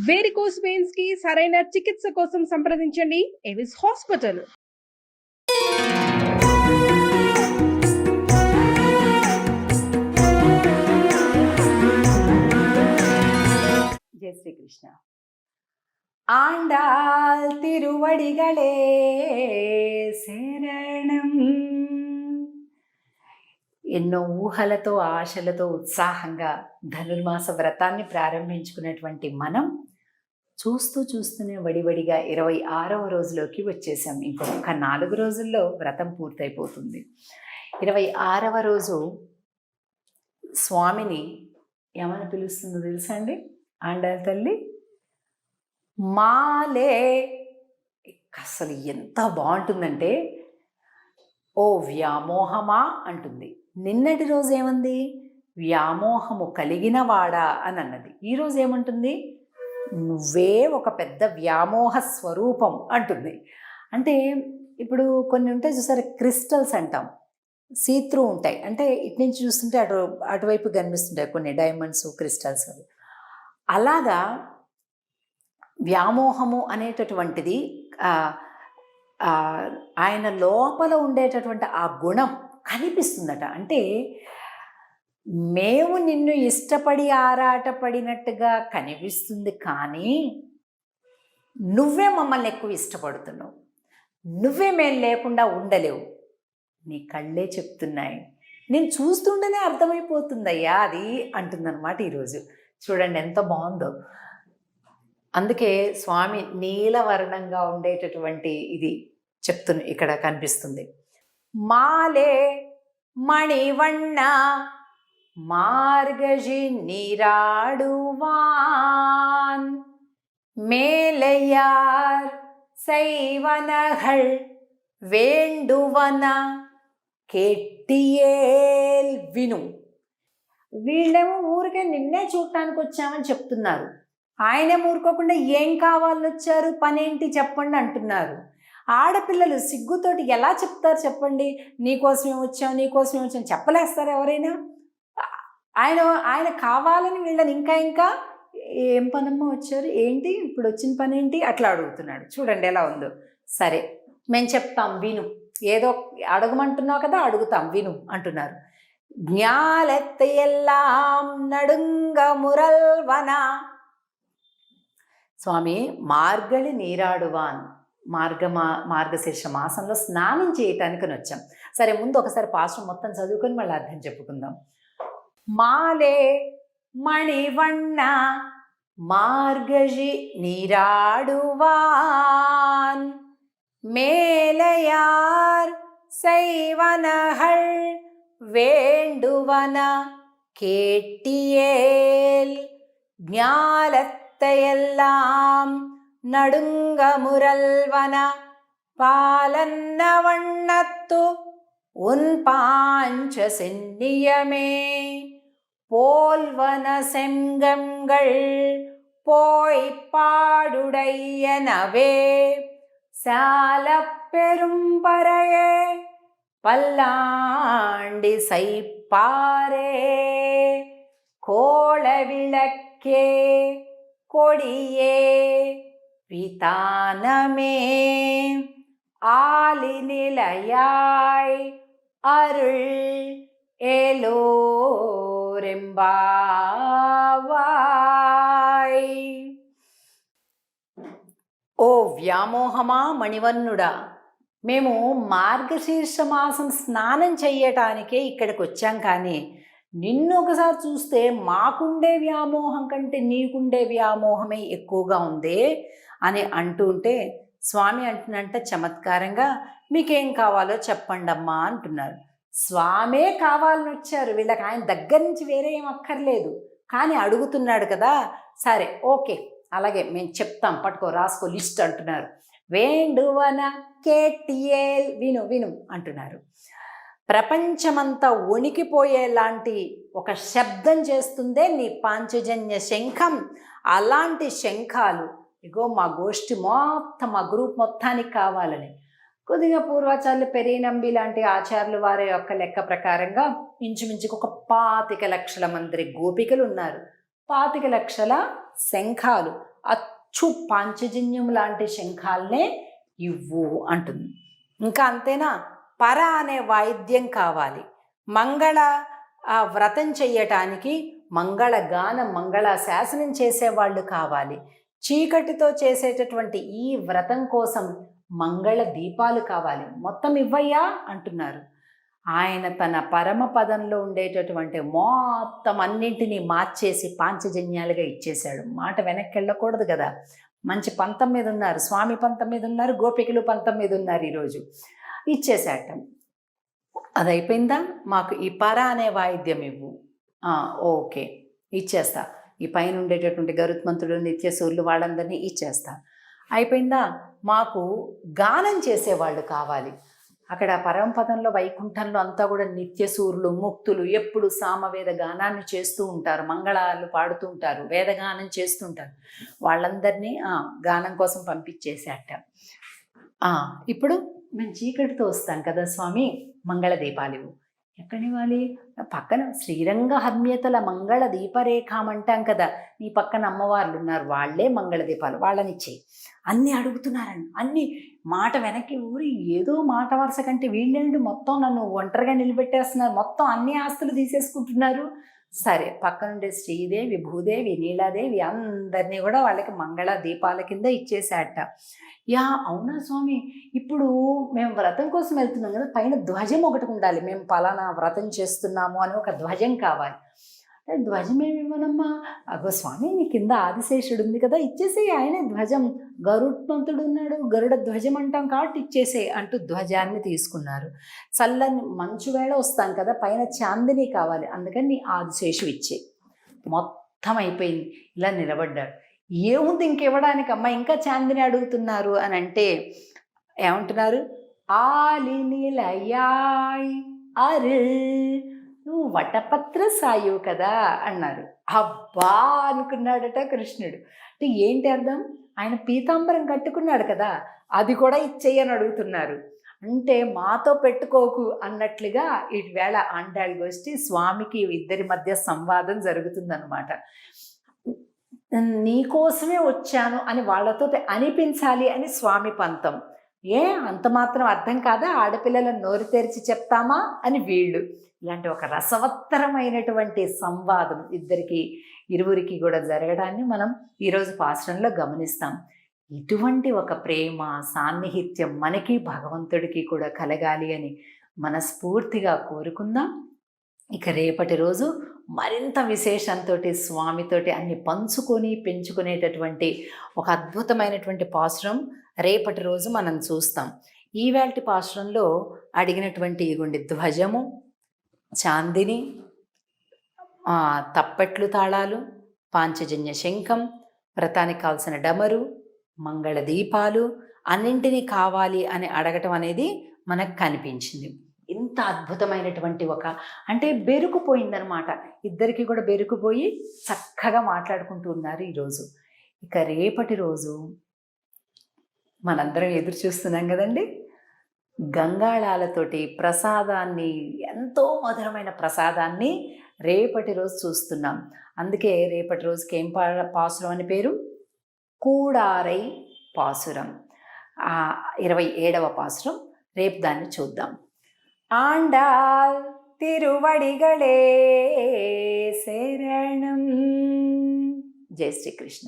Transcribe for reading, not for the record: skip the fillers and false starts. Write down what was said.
Varicose veins కి సరైన చికిత్స కోసం సంప్రదించండి ఎవిస్ హాస్పిటల్. జై శ్రీకృష్ణ. ఆండాల్ తిరువడిగళే శరణం. ఎన్నో ఊహలతో ఆశలతో ఉత్సాహంగా ధనుర్మాస వ్రతాన్ని ప్రారంభించుకున్నటువంటి మనం చూస్తూనే వడివడిగా 26వ రోజులోకి వచ్చేసాం. ఇంకొక 4 రోజుల్లో వ్రతం పూర్తయిపోతుంది. 26వ రోజు స్వామిని ఏమని పిలుస్తుందో తెలుసా అండి? ఆండాల్ తల్లి మాలే. అసలు ఎంత బాగుంటుందంటే ఓ వ్యామోహమా అంటుంది. నిన్నటి రోజు ఏమంది? వ్యామోహము కలిగినవాడా అని అన్నది. ఈరోజు ఏమంటుంది? నువ్వే ఒక పెద్ద వ్యామోహ స్వరూపం అంటుంది. అంటే ఇప్పుడు కొన్ని ఉంటాయి చూసారా, క్రిస్టల్స్ అంటాం, సీత్రూ ఉంటాయి. అంటే ఇటు నుంచి చూస్తుంటే అటువైపు కనిపిస్తుంటాయి కొన్ని డైమండ్స్, క్రిస్టల్స్. అలాగా వ్యామోహము అనేటటువంటిది ఆయన లోపల ఉండేటటువంటి ఆ గుణం కనిపిస్తుందట. అంటే మేము నిన్ను ఇష్టపడి ఆరాటపడినట్టుగా కనిపిస్తుంది, కానీ నువ్వే మమ్మల్ని ఎక్కువ ఇష్టపడుతున్నావు, నువ్వే మేము లేకుండా ఉండలేవు, నీ కళ్ళే చెప్తున్నాయి, నేను చూస్తుంటేనే అర్థమైపోతుందయ్యా అది అంటుందన్నమాట. ఈరోజు చూడండి ఎంత బాగుందో. అందుకే స్వామి నీలవర్ణంగా ఉండేటటువంటి ఇది ఇక్కడ కనిపిస్తుంది. మాలే మణివಣ್ಣ మార్గజి நீராடுவான் மேலையார் செய்வனகள் வேண்டுவன కేట్టియేల్ విను. వీళ్ళేమో ఊరికే నిన్నే చూడటానికి వచ్చామని చెప్తున్నారు, ఆయనే ఊరుకోకుండా ఏం కావాలని వచ్చారు, పనేంటి చెప్పండి అంటున్నారు. ఆడపిల్లలు సిగ్గుతోటి ఎలా చెప్తారు చెప్పండి? నీకోసమే వచ్చాం చెప్పలేస్తారు ఎవరైనా? ఆయన కావాలని వీళ్ళని ఇంకా ఏం పనమ్మ వచ్చారు, ఏంటి ఇప్పుడు వచ్చిన పని ఏంటి అట్లా అడుగుతున్నాడు. చూడండి ఎలా ఉందో. సరే మేము చెప్తాం విను, ఏదో అడగమంటున్నావు కదా అడుగుతాం విను అంటున్నారు. జ్ఞాలెత్త ఎల్లాం నడుంగ మురల్వన. స్వామి మార్గళి నీరాడువాన్, మార్గశీర్ష మాసంలో స్నానం చేయటానికి వచ్చాం. సరే ముందు ఒకసారి పాశ్రం మొత్తం చదువుకొని మళ్ళీ అర్థం చెప్పుకుందాం. మాలే మణివಣ್ಣ మార్గజి நீராடுவான் மேலையார் செய்வனகள் வேண்டுவன கேட்டியேல் ஞாலத்தையெல்லாம் நடுங்க முரல்வன பாலன்ன வண்ணத்து உன் பாஞ்ச சென்னியமே போல்வன செங்கங்கள் போய் பாடுடையனவே சால பெரும்பறையே பல்லாண்டி சைப்பாரே கோள விளக்கே கொடியே விதானமே ஆலி நிலையாய் அருள் ఏలోరెంబావాయ్. ఓ వ్యామోహమా మణివన్నుడా, మేము మార్గశీర్ష మాసం స్నానం చెయ్యటానికే ఇక్కడికి వచ్చాం, కానీ నిన్ను ఒకసారి చూస్తే మాకుండే వ్యామోహం కంటే నీకుండే వ్యామోహమే ఎక్కువగా ఉందే అని అంటుంటే స్వామి అంటున్నంట చమత్కారంగా, మీకేం కావాలో చెప్పండమ్మా అంటున్నారు. స్వామే కావాలని వచ్చారు వీళ్ళకి, ఆయన దగ్గర నుంచి వేరే ఏం అక్కర్లేదు, కానీ అడుగుతున్నాడు కదా. సరే ఓకే అలాగే మేము చెప్తాం, పట్టుకో రాసుకో లిస్ట్ అంటున్నారు. వేండువన కేటియేల్ విను విను అంటున్నారు. ప్రపంచమంతా వణికిపోయేలాంటి ఒక శబ్దం చేస్తుందే నీ పాంచజన్య శంఖం. అలాంటి శంఖాలు ఇగో మా గోష్ఠి మొత్తం, మా గ్రూప్ మొత్తానికి కావాలని కొద్దిగా పూర్వాచార్యులు పెరియనంబి లాంటి ఆచార్యులు వారి యొక్క లెక్క ప్రకారంగా ఇంచుమించుకు ఒక 25 లక్షల మంది గోపికలు ఉన్నారు, 25 లక్షల శంఖాలు. అచ్చు పాంచజన్యం లాంటి శంఖాలనే ఇవ్వు అంటుంది. ఇంకా అంతేనా, పర అనే వాయిద్యం కావాలి. మంగళ వ్రతం చెయ్యటానికి మంగళగానం మంగళాశాసనం చేసేవాళ్ళు కావాలి. చీకటితో చేసేటటువంటి ఈ వ్రతం కోసం మంగళ దీపాలు కావాలి. మొత్తం ఇవ్వయ్యా అంటున్నారు. ఆయన తన పరమపదంలో ఉండేటటువంటి మొత్తం అన్నింటినీ మార్చేసి పాంచజన్యాలుగా ఇచ్చేశాడు. మాట వెనక్కి వెళ్ళకూడదు కదా. మంచి పంతం మీద ఉన్నారు, స్వామి పంతం మీద ఉన్నారు, గోపికలు పంతం మీద ఉన్నారు. ఈరోజు ఇచ్చేసాట. అది అయిపోయిందా, మాకు ఈ పర అనే వాయిద్యం ఇవ్వు. ఓకే ఇచ్చేస్తా. ఈ పైన ఉండేటటువంటి గరుత్మంతుడు, నిత్యసూరులు వాళ్ళందరినీ ఇచ్చేస్తా. అయిపోయిందా, మాకు గానం చేసేవాళ్ళు కావాలి. అక్కడ పరమపదంలో వైకుంఠంలో అంతా కూడా నిత్యసూరులు, ముక్తులు ఎప్పుడు సామవేద గానాన్ని చేస్తూ ఉంటారు, మంగళాలు పాడుతూ ఉంటారు, వేదగానం చేస్తుంటారు. వాళ్ళందరినీ గానం కోసం పంపించేసేట. ఇప్పుడు మేము చీకటితో వస్తాం కదా స్వామి, మంగళ దీపాలు ఎక్కడివ్వాలి? పక్కన శ్రీరంగ హర్మ్యతల మంగళ దీపరేఖం అంటాం కదా, నీ పక్కన అమ్మవార్లు ఉన్నారు, వాళ్ళే మంగళ దీపాలు, వాళ్ళనిచ్చేయి. అన్నీ అడుగుతున్నారని అన్నీ మాట వెనక్కి ఊరి ఏదో మాట వరుస కంటే వీళ్ళేంటి మొత్తం నన్ను ఒంటరిగా నిలబెట్టేస్తున్నారు, మొత్తం అన్ని ఆస్తులు తీసేసుకుంటున్నారు. సరే, పక్కనుండే శ్రీదేవి, భూదేవి, నీలాదేవి అందరినీ కూడా వాళ్ళకి మంగళ దీపాల కింద ఇచ్చేసాట. అవునా స్వామి, ఇప్పుడు మేము వ్రతం కోసం వెళ్తున్నాం కదా, పైన ధ్వజం ఒకటి ఉండాలి, మేము పలానా వ్రతం చేస్తున్నాము అని ఒక ధ్వజం కావాలి. ధ్వజం ఏమి ఇవ్వనమ్మా, అగో స్వామి నీ కింద ఆదిశేషుడు ఉంది కదా, ఇచ్చేసే, ఆయనే ధ్వజం, గరుత్మంతుడు ఉన్నాడు, గరుడ ధ్వజం అంటాం కాబట్టి ఇచ్చేసే అంటూ ధ్వజాన్ని తీసుకున్నారు. చల్లని మంచు వేళ వస్తాం కదా, పైన చాందిని కావాలి, అందుకని నీ ఆదిశేషు ఇచ్చే. మొత్తం అయిపోయింది. ఇలా నిలబడ్డాడు. ఏముంది ఇంకివ్వడానికి అమ్మ, ఇంకా చాందిని అడుగుతున్నారు అని అంటే ఏమంటున్నారు? ఆలినిలయాయ్ అరు, నువ్వు వటపత్ర సాయువు కదా అన్నారు. అబ్బా అనుకున్నాడట కృష్ణుడు. అంటే ఏంటి అర్థం? ఆయన పీతాంబరం కట్టుకున్నాడు కదా, అది కూడా ఇచ్చేయని అడుగుతున్నారు. అంటే మాతో పెట్టుకోకు అన్నట్లుగా ఈవేళ ఆండాళ్ గోష్ఠి స్వామికి ఇద్దరి మధ్య సంవాదం జరుగుతుందన్నమాట. నీకోసమే వచ్చాను అని వాళ్ళతో అనిపించాలి అని స్వామి పంతం. అంత మాత్రం అర్థం కాదా, ఆడపిల్లలను నోరు తెరిచి చెప్తామా అని వీళ్ళు. ఇలాంటి ఒక రసవత్తరమైనటువంటి సంవాదం ఇరువురికి కూడా జరగడాన్ని మనం ఈరోజు పాశ్రంలో గమనిస్తాం. ఇటువంటి ఒక ప్రేమ సాన్నిహిత్యం మనకి భగవంతుడికి కూడా కలగాలి అని మనస్ఫూర్తిగా కోరుకుందాం. ఇక రేపటి రోజు మరింత విశేషంతో స్వామితోటి అన్ని పంచుకొని పెంచుకునేటటువంటి ఒక అద్భుతమైనటువంటి పాశ్రం రేపటి రోజు మనం చూస్తాం. ఈవేళటి పాశ్రంలో అడిగినటువంటి ఇగుండి ధ్వజము, చాందిని, తప్పెట్లు తాళాలు, పాంచజన్య శంఖం, వ్రతానికి కావాల్సిన డమరు, మంగళ దీపాలు అన్నింటినీ కావాలి అని అడగటం అనేది మనకు కనిపించింది. ఇంత అద్భుతమైనటువంటి అంటే బెరుకుపోయిందనమాట. ఇద్దరికి కూడా బెరుకుపోయి చక్కగా మాట్లాడుకుంటూ ఉన్నారు ఈరోజు. ఇక రేపటి రోజు మనందరం ఎదురు చూస్తున్నాం కదండి, గంగాళాలతోటి ప్రసాదాన్ని, ఎంతో మధురమైన ప్రసాదాన్ని రేపటి రోజు చూస్తున్నాం. అందుకే రేపటి రోజుకి ఏం పాసురం అని పేరు? కూడారై పాసురం. 27వ పాసురం. రేపు దాన్ని చూద్దాం. ఆండాల్ తిరువడిగళే శరణం. జై శ్రీకృష్ణ.